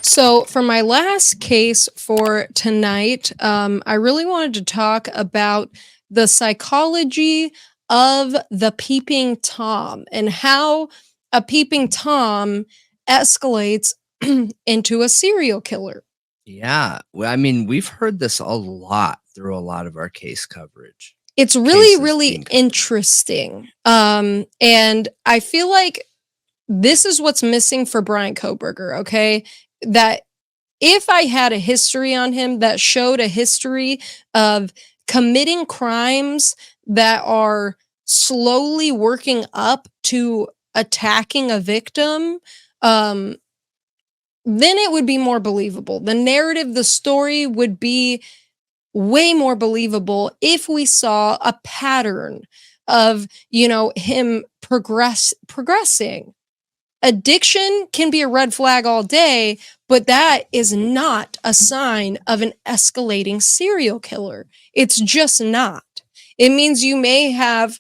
So, for my last case for tonight, I really wanted to talk about the psychology of the peeping Tom and how a peeping Tom escalates into a serial killer. Yeah. Well, I mean, we've heard this a lot through a lot of our case coverage. It's really, Cases really being covered. interesting. And I feel like this is what's missing for Bryan Kohberger, okay? That if I had a history on him that showed a history of committing crimes that are slowly working up to attacking a victim, then it would be more believable. The narrative, the story would be way more believable if we saw a pattern of, him progressing. Addiction can be a red flag all day, but that is not a sign of an escalating serial killer. It's just not. It means you may have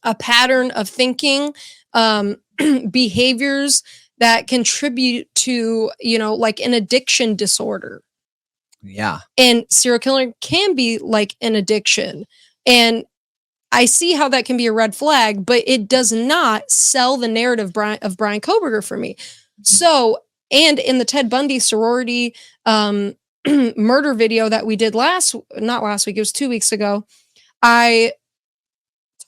a pattern of thinking, behaviors that contribute to, like an addiction disorder. Yeah. And serial killing can be like an addiction. And I see how that can be a red flag, but it does not sell the narrative of Bryan Kohberger for me. So, and in the Ted Bundy sorority murder video that we did not last week, it was 2 weeks ago, I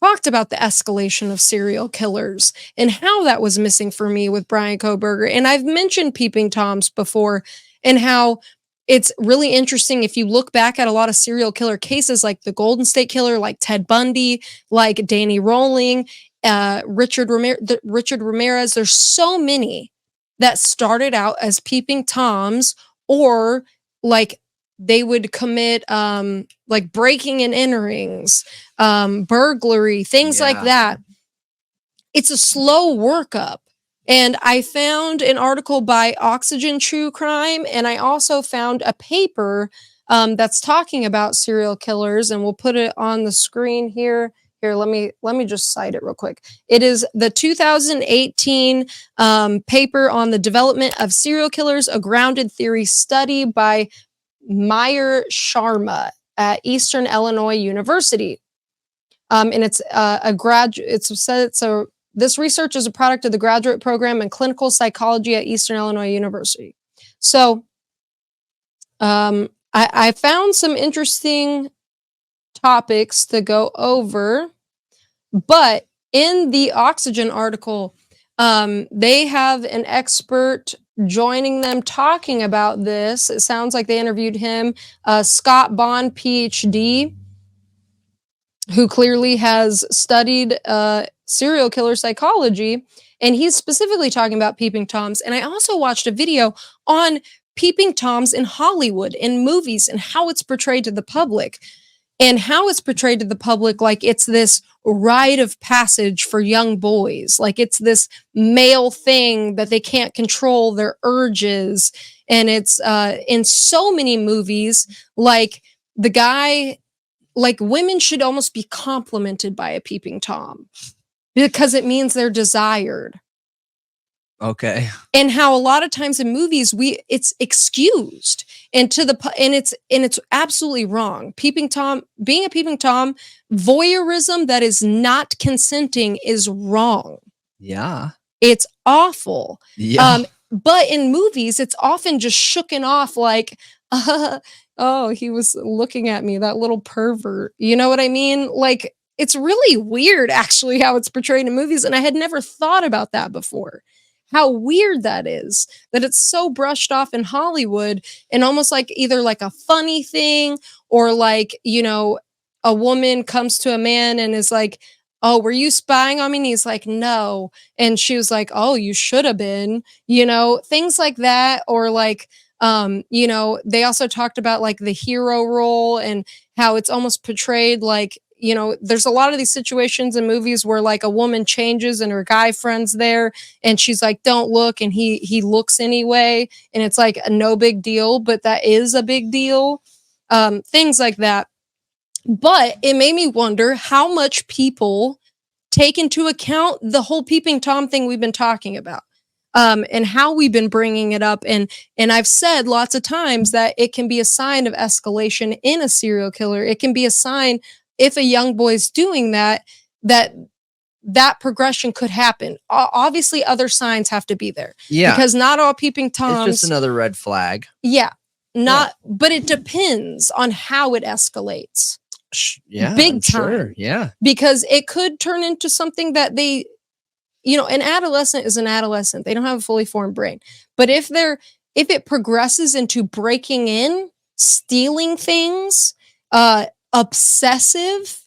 talked about the escalation of serial killers and how that was missing for me with Bryan Kohberger. And I've mentioned peeping Toms before and how it's really interesting if you look back at a lot of serial killer cases like the Golden State Killer, like Ted Bundy, like Danny Rolling, Richard Ramirez. There's so many that started out as peeping Toms, or like they would commit like breaking and enterings, burglary, things like that. It's a slow workup. And I found an article by Oxygen True Crime, and I also found a paper that's talking about serial killers, and we'll put it on the screen here. Here, let me just cite it real quick. It is the 2018 paper on the development of serial killers, a grounded theory study by Meyer Sharma at Eastern Illinois University. And it's a graduate. This research is a product of the graduate program in clinical psychology at Eastern Illinois University. So I found some interesting topics to go over, but in the Oxygen article, they have an expert joining them talking about this. It sounds like they interviewed him, Scott Bond, PhD, who clearly has studied serial killer psychology, and he's specifically talking about peeping Toms. And I also watched a video on peeping Toms in Hollywood, in movies, and how it's portrayed to the public. And how it's portrayed to the public like it's this rite of passage for young boys. Like it's this male thing that they can't control their urges. And it's in so many movies, like the guy, like women should almost be complimented by a peeping Tom because it means they're desired. Okay. And how a lot of times in movies it's excused and it's absolutely wrong. Being a peeping Tom, voyeurism that is not consenting is wrong. Yeah. It's awful. Yeah. But in movies, it's often just shooken off like, oh, he was looking at me, that little pervert. You know what I mean? Like, it's really weird, actually, how it's portrayed in movies. And I had never thought about that before. How weird that is, that it's so brushed off in Hollywood and almost like either like a funny thing or like, a woman comes to a man and is like, oh, were you spying on me? And he's like, no. And she was like, oh, you should have been, things like that. Or like, they also talked about like the hero role and how it's almost portrayed like, there's a lot of these situations in movies where like a woman changes and her guy friend's there and she's like, don't look. And he looks anyway. And it's like a no big deal, but that is a big deal. Things like that. But it made me wonder how much people take into account the whole peeping Tom thing we've been talking about. and how we've been bringing it up. And I've said lots of times that it can be a sign of escalation in a serial killer. It can be a sign if a young boy's doing that progression could happen. Obviously, other signs have to be there. Yeah. Because not all peeping Toms. It's just another red flag. Yeah. But it depends on how it escalates. Yeah. Big time. Sure. Yeah. Because it could turn into something that they, an adolescent is an adolescent. They don't have a fully formed brain. But if it progresses into breaking in, stealing things, obsessive,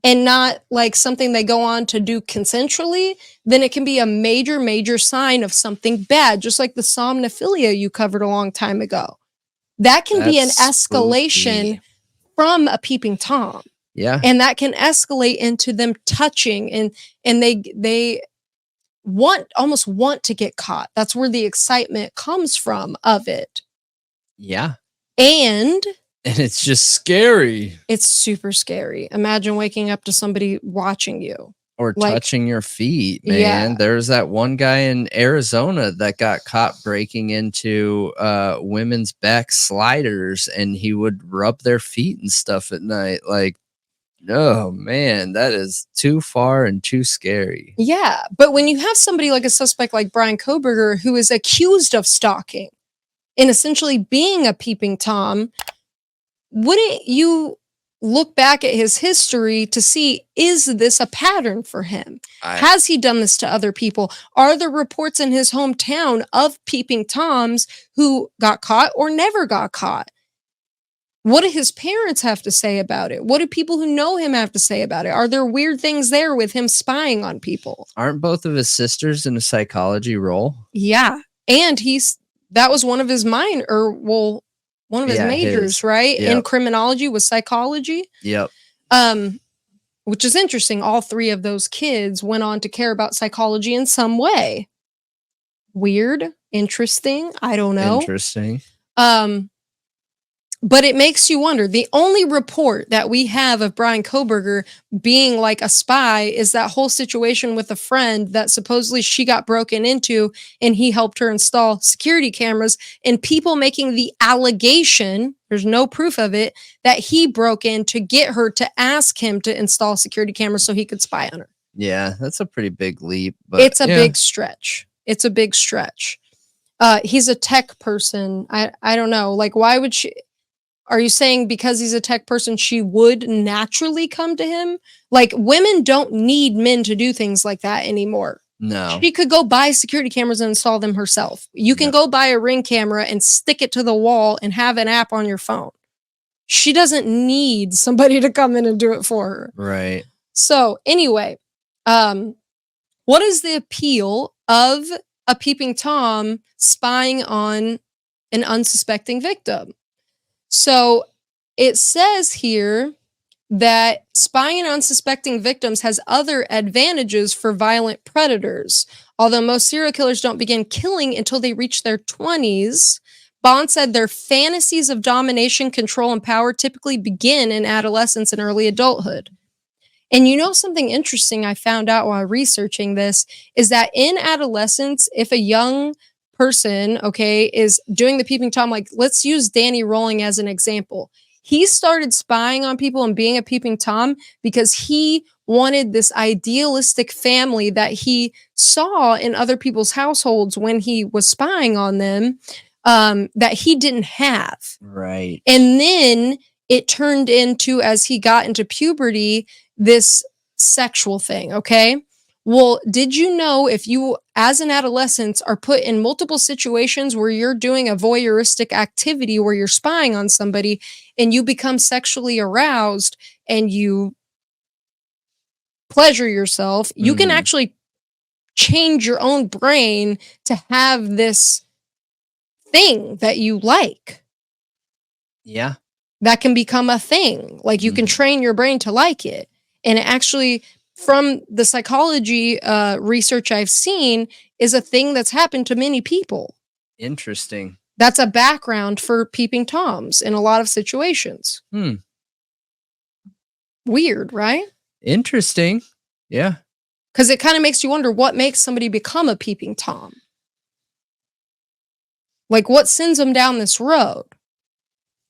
and not like something they go on to do consensually, then it can be a major, major sign of something bad, just like the somnophilia you covered a long time ago. That can be an escalation from a peeping Tom. Yeah. And that can escalate into them touching and they almost want to get caught. That's where the excitement comes from of it. Yeah. And it's just scary. It's super scary. Imagine waking up to somebody watching you. Or touching your feet, man. Yeah. There's that one guy in Arizona that got caught breaking into women's back sliders, and he would rub their feet and stuff at night. Like, oh man, that is too far and too scary. Yeah. But when you have somebody like a suspect like Bryan Kohberger, who is accused of stalking and essentially being a peeping Tom, wouldn't you look back at his history to see, is this a pattern for him? Has he done this to other people? Are there reports in his hometown of peeping Toms who got caught or never got caught? What do his parents have to say about it? What do people who know him have to say about it? Are there weird things there with him spying on people? Aren't both of his sisters in a psychology role? Yeah. And that was one of his one of his majors, right? Yep. In criminology was psychology. Yep. Which is interesting. All three of those kids went on to care about psychology in some way. Weird, interesting. I don't know. Interesting. But it makes you wonder. The only report that we have of Bryan Kohberger being like a spy is that whole situation with a friend that supposedly she got broken into and he helped her install security cameras, and people making the allegation, there's no proof of it, that he broke in to get her to ask him to install security cameras so he could spy on her. Yeah, that's a pretty big leap. But it's a big stretch. It's a big stretch. He's a tech person. I don't know. Like, why would she... Are you saying because he's a tech person, she would naturally come to him? Like, women don't need men to do things like that anymore. No. She could go buy security cameras and install them herself. You can go buy a Ring camera and stick it to the wall and have an app on your phone. She doesn't need somebody to come in and do it for her. Right. So anyway, what is the appeal of a peeping Tom spying on an unsuspecting victim? So it says here that spying on unsuspecting victims has other advantages for violent predators. Although most serial killers don't begin killing until they reach their 20s, Bond said their fantasies of domination, control, and power typically begin in adolescence and early adulthood. And you know something interesting I found out while researching this is that in adolescence, if a young person, is doing the peeping Tom, like let's use Danny Rolling as an example. He started spying on people and being a peeping Tom because he wanted this idealistic family that he saw in other people's households when he was spying on them, that he didn't have. Right. And then it turned into, as he got into puberty, this sexual thing, okay? Well, did you know if you, as an adolescent, are put in multiple situations where you're doing a voyeuristic activity where you're spying on somebody and you become sexually aroused and you pleasure yourself, you can actually change your own brain to have this thing that you like. Yeah. That can become a thing. Like you can train your brain to like it. And it actually... from the psychology research I've seen, is a thing that's happened to many people. Interesting. That's a background for peeping Toms in a lot of situations. Weird, right? Interesting. Yeah. Because it kind of makes you wonder what makes somebody become a peeping Tom. Like, what sends them down this road?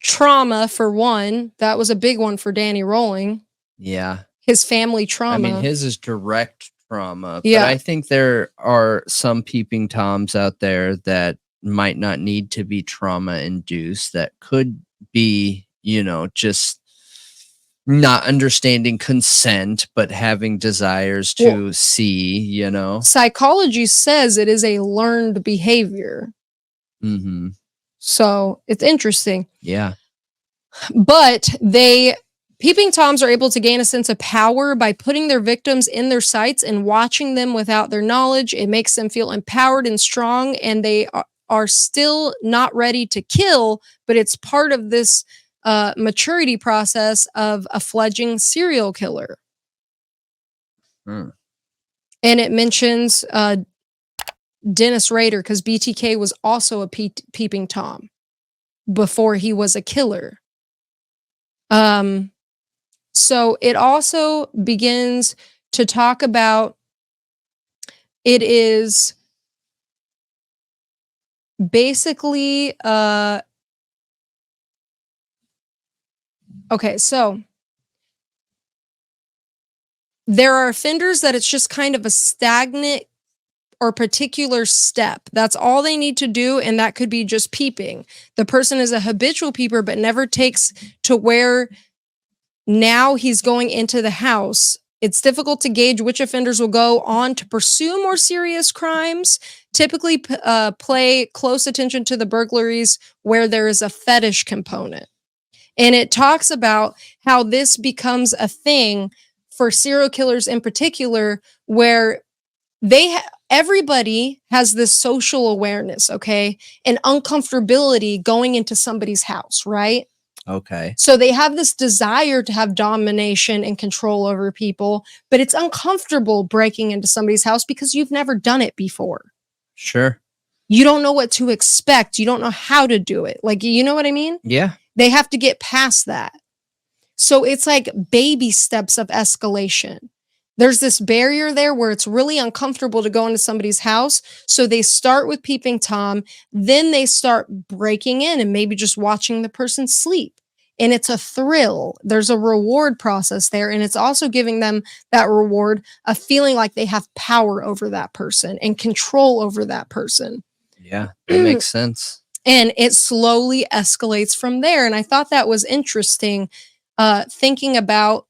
Trauma, for one. That was a big one for Danny Rolling. Yeah. His family trauma. I mean, his is direct trauma. Yeah. But I think there are some peeping toms out there that might not need to be trauma induced, that could be, you know, just not understanding consent, but having desires to see, you know. Psychology says it is a learned behavior. Mm-hmm. So it's interesting. Yeah. But peeping toms are able to gain a sense of power by putting their victims in their sights and watching them without their knowledge. It makes them feel empowered and strong, and they are still not ready to kill, but it's part of this maturity process of a fledgling serial killer. Hmm. And it mentions Dennis Rader, because BTK was also a peeping tom before he was a killer. So it also begins to talk about, it is basically, okay, so there are offenders that it's just kind of a stagnant or particular step. That's all they need to do, and that could be just peeping. The person is a habitual peeper, but never takes to where now he's going into the house. It's difficult to gauge which offenders will go on to pursue more serious crimes. Typically pay close attention to the burglaries where there is a fetish component. And it talks about how this becomes a thing for serial killers in particular, where everybody has this social awareness, okay, and uncomfortability going into somebody's house, right? Okay. So they have this desire to have domination and control over people, but it's uncomfortable breaking into somebody's house because you've never done it before. Sure. You don't know what to expect. You don't know how to do it. Like, you know what I mean? Yeah. They have to get past that. So it's like baby steps of escalation. There's this barrier there where it's really uncomfortable to go into somebody's house. So they start with peeping Tom, then they start breaking in and maybe just watching the person sleep. And it's a thrill. There's a reward process there. And it's also giving them that reward, a feeling like they have power over that person and control over that person. Yeah, that makes sense. And it slowly escalates from there. And I thought that was interesting, thinking about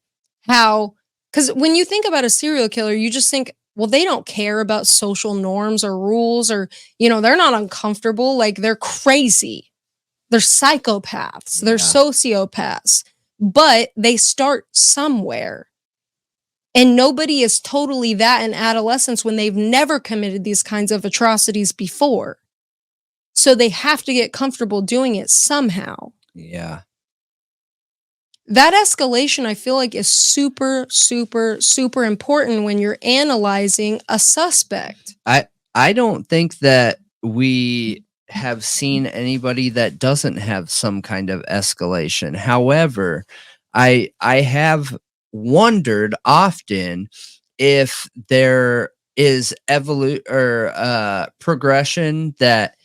how, because when you think about a serial killer, you just think, well, they don't care about social norms or rules, or, you know, they're not uncomfortable. Like, they're crazy. They're psychopaths. They're sociopaths. But they start somewhere. And nobody is totally that in adolescence when they've never committed these kinds of atrocities before. So they have to get comfortable doing it somehow. Yeah. That escalation, I feel like, is super, super, super important when you're analyzing a suspect. I don't think that we have seen anybody that doesn't have some kind of escalation. However, I have wondered often if there is progression that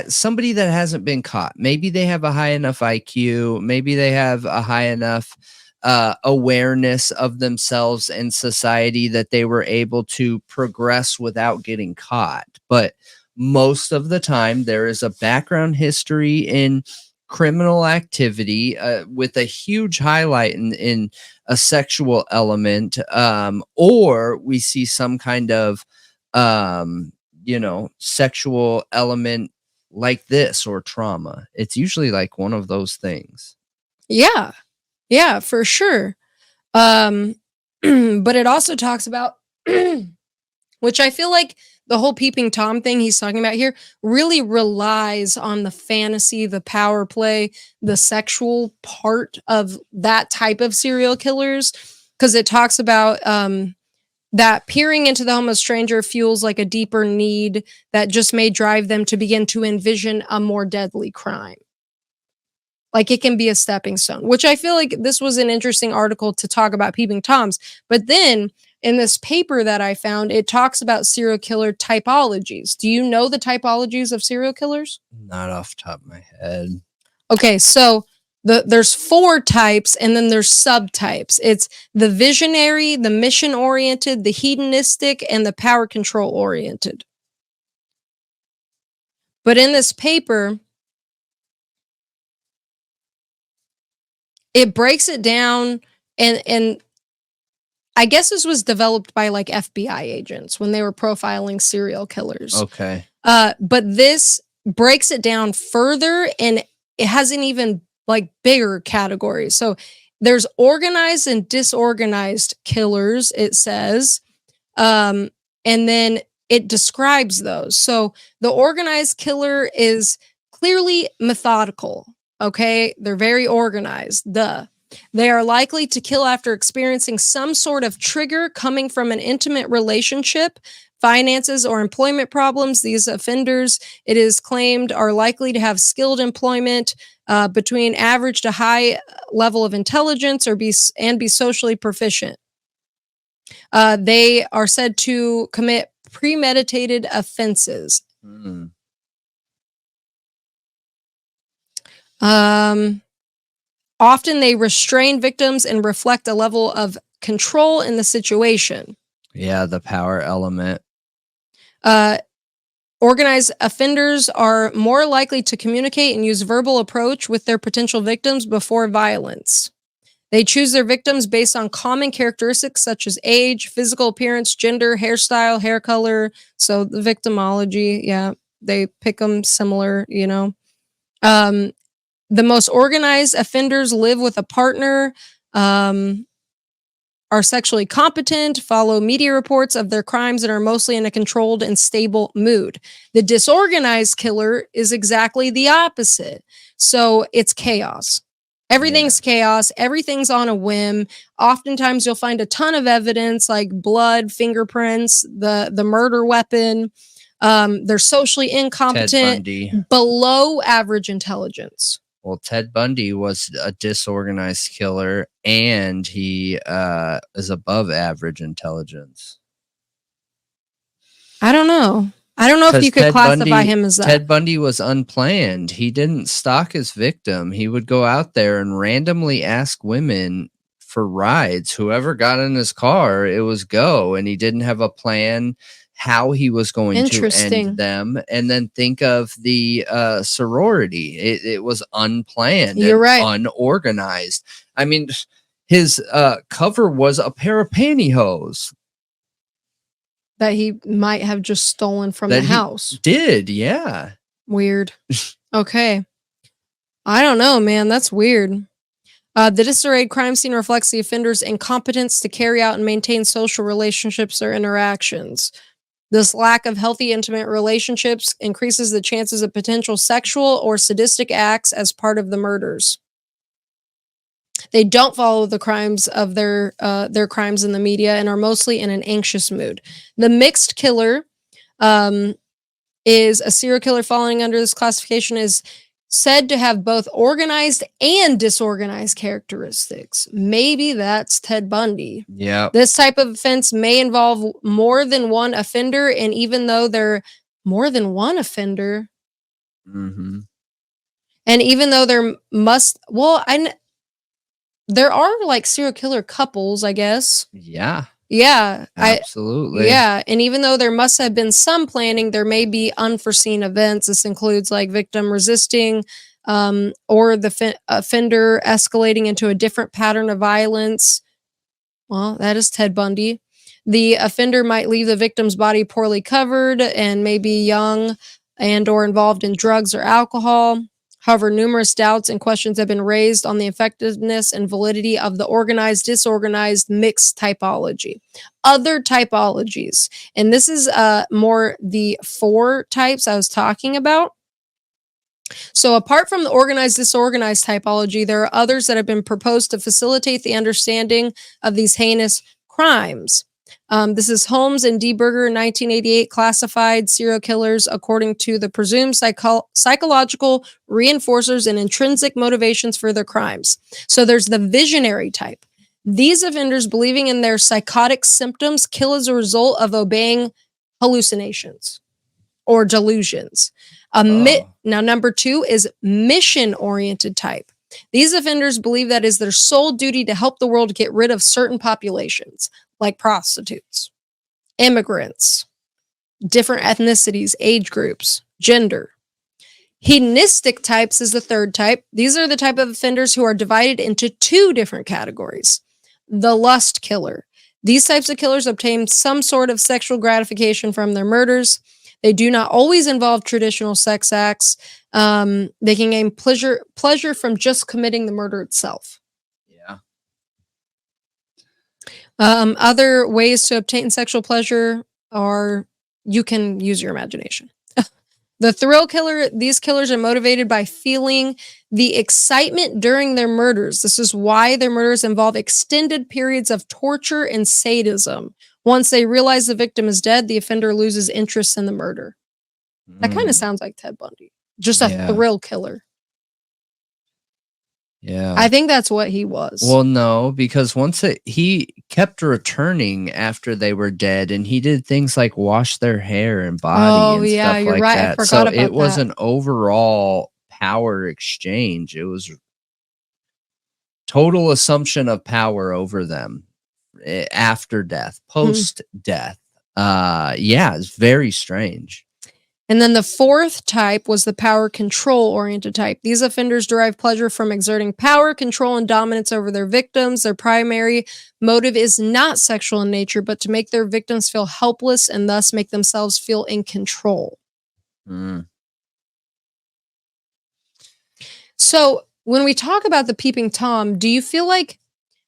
somebody that hasn't been caught. Maybe they have a high enough IQ. Maybe they have a high enough awareness of themselves and society that they were able to progress without getting caught. But most of the time, there is a background history in criminal activity with a huge highlight in a sexual element, or we see some kind of sexual element like this, or trauma. It's usually like one of those things. Yeah, for sure. But it also talks about, which I feel like the whole peeping Tom thing he's talking about here really relies on the fantasy, the power play, the sexual part of that type of serial killers. Because it talks about that peering into the home of a stranger fuels like a deeper need that just may drive them to begin to envision a more deadly crime. Like, it can be a stepping stone, which I feel like this was an interesting article to talk about peeping Toms. But then in this paper that I found, it talks about serial killer typologies. Do you know the typologies of serial killers? Not off the top of my head. Okay, so there's 4 types, and then there's subtypes. It's the visionary, the mission-oriented, the hedonistic, and the power control-oriented. But in this paper, it breaks it down, and I guess this was developed by like FBI agents when they were profiling serial killers. Okay. But this breaks it down further, and it has an even like bigger categories. So there's organized and disorganized killers, it says. And then it describes those. So the organized killer is clearly methodical. Okay. They're very organized. Duh. They are likely to kill after experiencing some sort of trigger coming from an intimate relationship, finances, or employment problems. These offenders, it is claimed, are likely to have skilled employment, between average to high level of intelligence, or be socially proficient. They are said to commit premeditated offenses. Often they restrain victims and reflect a level of control in the situation. Yeah, the power element. Organized offenders are more likely to communicate and use verbal approach with their potential victims before violence. They choose their victims based on common characteristics such as age, physical appearance, gender, hairstyle, hair color. So the victimology, yeah, they pick them similar, you know. The most organized offenders live with a partner, are sexually competent, follow media reports of their crimes, and are mostly in a controlled and stable mood. The disorganized killer is exactly the opposite. So it's chaos. Everything's chaos. Everything's on a whim. Oftentimes you'll find a ton of evidence like blood, fingerprints, the murder weapon. They're socially incompetent, below average intelligence. Well, Ted Bundy was a disorganized killer, and he is above average intelligence. I don't know. I don't know if you could classify him as that. Ted Bundy was unplanned. He didn't stalk his victim. He would go out there and randomly ask women for rides. Whoever got in his car, it was go. And he didn't have a plan how he was going to end them. And then think of the sorority. It was unplanned. You're right. Unorganized. I mean, his cover was a pair of pantyhose that he might have just stolen from the house. Did, yeah. Weird. Okay. I don't know, man. That's weird. The disarrayed crime scene reflects the offender's incompetence to carry out and maintain social relationships or interactions. This lack of healthy, intimate relationships increases the chances of potential sexual or sadistic acts as part of the murders. They don't follow the crimes of their crimes in the media and are mostly in an anxious mood. The mixed killer is a serial killer falling under this classification is said to have both organized and disorganized characteristics. Maybe that's Ted Bundy. Yeah. This type of offense may involve more than one offender, and even though they're more than one offender, and even though there there are like serial killer couples, I guess. Yeah. Yeah. Absolutely. And even though there must have been some planning, there may be unforeseen events. This includes like victim resisting or the offender escalating into a different pattern of violence. Well, that is Ted Bundy. The offender might leave the victim's body poorly covered and may be young and or involved in drugs or alcohol. However, numerous doubts and questions have been raised on the effectiveness and validity of the organized, disorganized, mixed typology. Other typologies, and this is more the 4 types I was talking about. So apart from the organized, disorganized typology, there are others that have been proposed to facilitate the understanding of these heinous crimes. This is Holmes and D. Berger, 1988, classified serial killers according to the presumed psychological reinforcers and intrinsic motivations for their crimes. So there's the visionary type. These offenders, believing in their psychotic symptoms, kill as a result of obeying hallucinations or delusions. Now, number 2 is mission-oriented type. These offenders believe that it is their sole duty to help the world get rid of certain populations, like prostitutes, immigrants, different ethnicities, age groups, gender. Hedonistic types is the 3rd type. These are the type of offenders who are divided into 2 different categories. The lust killer. These types of killers obtain some sort of sexual gratification from their murders. They do not always involve traditional sex acts. They can gain pleasure from just committing the murder itself. Yeah. Other ways to obtain sexual pleasure are you can use your imagination. The thrill killer, these killers are motivated by feeling the excitement during their murders. This is why their murders involve extended periods of torture and sadism. Once they realize the victim is dead, the offender loses interest in the murder. That kind of sounds like Ted Bundy. Just a thrill killer. Yeah. I think that's what he was. Well, no, because he kept returning after they were dead, and he did things like wash their hair and body and stuff you're like right. that. I forgot So about it was that. an overall power exchange. It was total assumption of power over them after death, post death. Yeah, it's very strange. And then the 4th type was the power control-oriented type. These offenders derive pleasure from exerting power, control, and dominance over their victims. Their primary motive is not sexual in nature, but to make their victims feel helpless and thus make themselves feel in control. So when we talk about the peeping Tom, do you feel like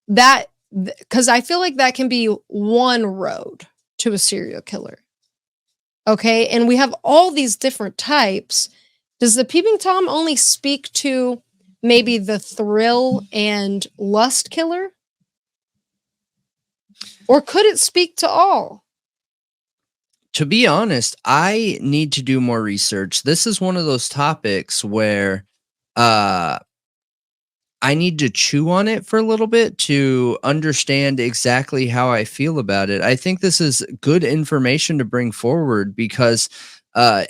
that, because I feel like that can be one road to a serial killer. Okay, and we have all these different types. Does the peeping Tom only speak to maybe the thrill and lust killer? Or could it speak to all? To be honest, I need to do more research. This is one of those topics where I need to chew on it for a little bit to understand exactly how I feel about it. I think this is good information to bring forward because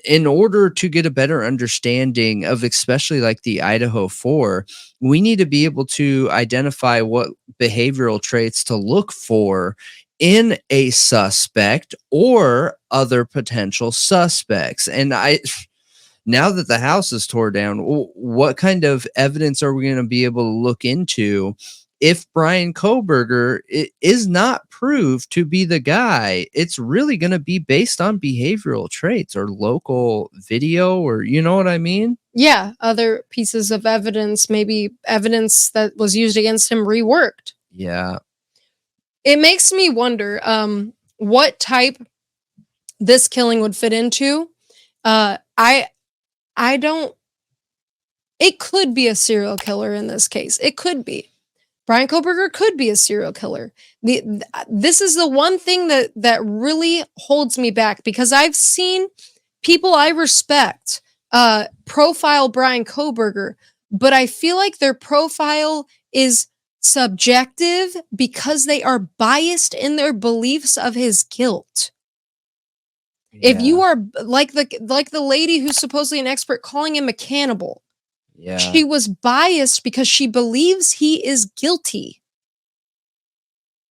in order to get a better understanding of especially like the Idaho 4, we need to be able to identify what behavioral traits to look for in a suspect or other potential suspects. And now that the house is tore down, what kind of evidence are we going to be able to look into if Bryan Kohberger is not proved to be the guy? It's really going to be based on behavioral traits or local video, or you know what I mean? Yeah, other pieces of evidence, maybe evidence that was used against him reworked. Yeah. It makes me wonder what type this killing would fit into. I don't, it could be a serial killer in this case. It could be. Bryan Kohberger could be a serial killer. This is the one thing that really holds me back, because I've seen people I respect profile Bryan Kohberger, but I feel like their profile is subjective because they are biased in their beliefs of his guilt. If you are like the lady who's supposedly an expert calling him a cannibal, she was biased because she believes he is guilty.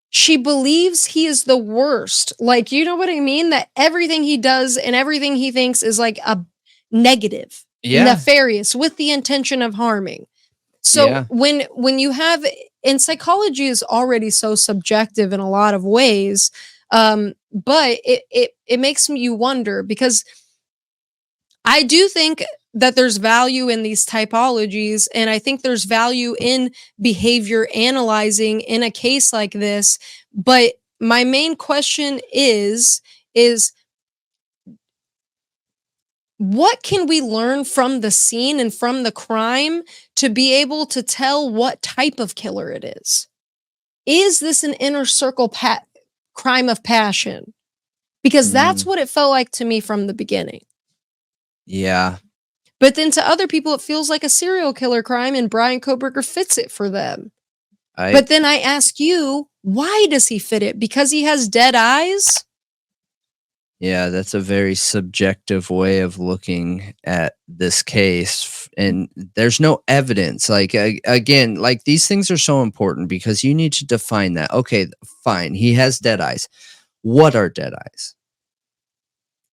She believes he is the worst. Like, you know what I mean? That everything he does and everything he thinks is like a negative, nefarious, with the intention of harming. So when you have, and psychology is already so subjective in a lot of ways, but it makes you wonder, because I do think that there's value in these typologies, and I think there's value in behavior analyzing in a case like this. But my main question is what can we learn from the scene and from the crime to be able to tell what type of killer it is? Is this an inner circle crime of passion? Because that's what it felt like to me from the beginning. Yeah. But then to other people, it feels like a serial killer crime, and Bryan Kohberger fits it for them. But then I ask you, why does he fit it? Because he has dead eyes? Yeah, that's a very subjective way of looking at this case. And there's no evidence. Like, again, like these things are so important because you need to define that. Okay, fine. He has dead eyes. What are dead eyes?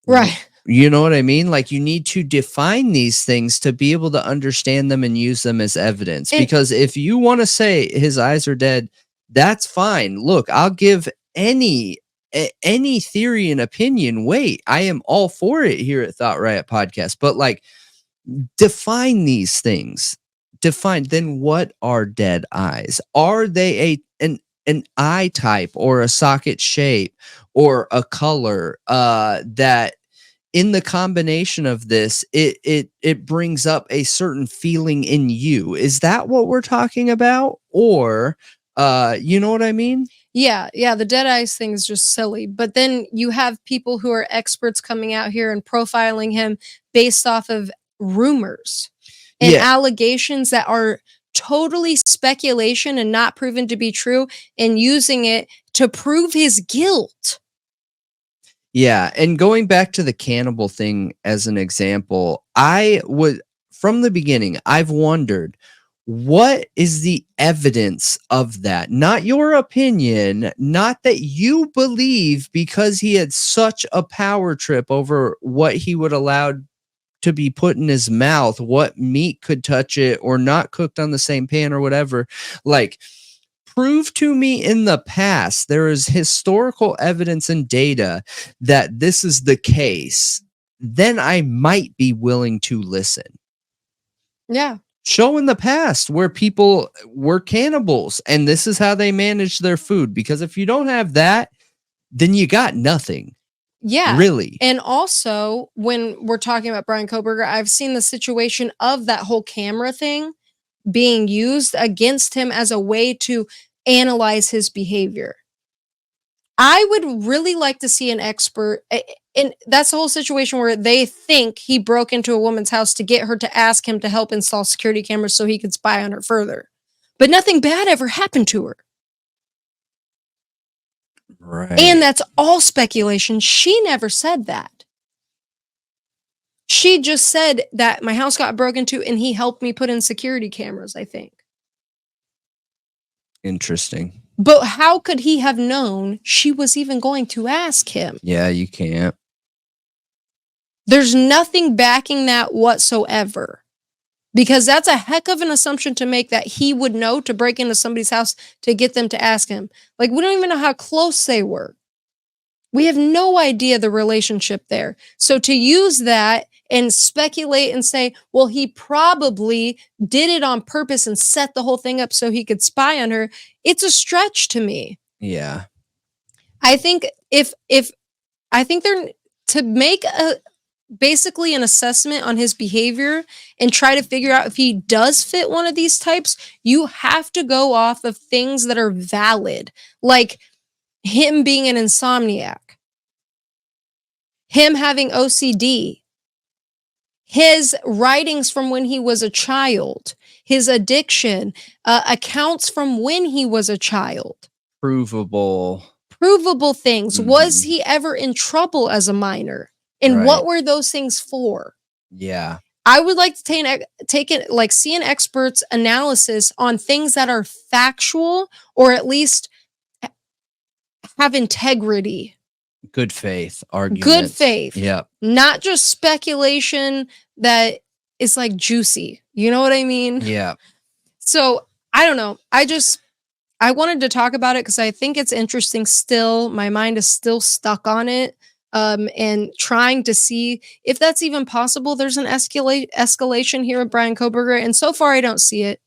Right. You know what I mean? Like, you need to define these things to be able to understand them and use them as evidence. Because if you want to say his eyes are dead, that's fine. Look, I'll give any theory and opinion weight. I am all for it here at Thought Riot Podcast. But like, define these things. Define. Then what are dead eyes? Are they an eye type or a socket shape or a color that in the combination of this, it brings up a certain feeling in you? Is that what we're talking about? Or you know what I mean? Yeah, the dead eyes thing is just silly. But then you have people who are experts coming out here and profiling him based off of rumors and allegations that are totally speculation and not proven to be true, and using it to prove his guilt. Yeah, and going back to the cannibal thing as an example, I would, from the beginning, I've wondered, what is the evidence of that? Not your opinion, not that you believe because he had such a power trip over what he would allow to be put in his mouth, what meat could touch it or not cooked on the same pan or whatever. Like, prove to me in the past there is historical evidence and data that this is the case, then I might be willing to listen. Yeah. Show in the past where people were cannibals and this is how they managed their food. Because if you don't have that, then you got nothing. Yeah. Really. And also, when we're talking about Bryan Kohberger, I've seen the situation of that whole camera thing being used against him as a way to analyze his behavior. I would really like to see an expert, and that's the whole situation where they think he broke into a woman's house to get her to ask him to help install security cameras so he could spy on her further. But nothing bad ever happened to her. Right. And that's all speculation. She never said that. She just said that my house got broken into and he helped me put in security cameras, I think. Interesting. But how could he have known she was even going to ask him? Yeah, you can't. There's nothing backing that whatsoever. Because that's a heck of an assumption to make, that he would know to break into somebody's house to get them to ask him. Like, we don't even know how close they were. We have no idea the relationship there. So to use that and speculate and say, well, he probably did it on purpose and set the whole thing up so he could spy on her, it's a stretch to me. Yeah. I think I think they're to make basically an assessment on his behavior and try to figure out if he does fit one of these types, you have to go off of things that are valid, like him being an insomniac, him having OCD, his writings from when he was a child, his addiction, accounts from when he was a child. Provable Things. Mm-hmm. Was he ever in trouble as a minor? And what were those things for? Yeah. I would like to take it, like, see an expert's analysis on things that are factual, or at least have integrity. Good faith arguments. Good faith. Yep. Not just speculation that is like juicy. You know what I mean? Yeah. So I don't know. I wanted to talk about it because I think it's interesting still. My mind is still stuck on it. And trying to see if that's even possible. There's an escalation here with Bryan Kohberger, and so far I don't see it,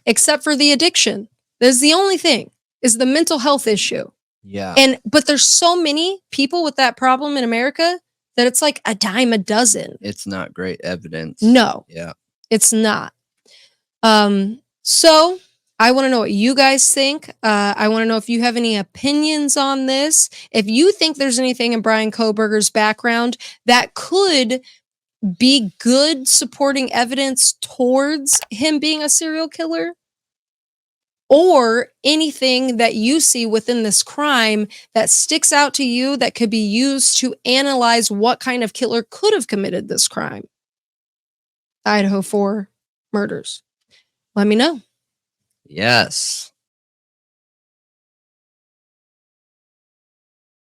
except for the addiction. That's the only thing, is the mental health issue. Yeah. But there's so many people with that problem in America that it's like a dime a dozen. It's not great evidence. No. Yeah. It's not. So I want to know what you guys think. I want to know if you have any opinions on this. If you think there's anything in Bryan Kohberger's background that could be good supporting evidence towards him being a serial killer, or anything that you see within this crime that sticks out to you that could be used to analyze what kind of killer could have committed this crime. Idaho 4 murders. Let me know. Yes.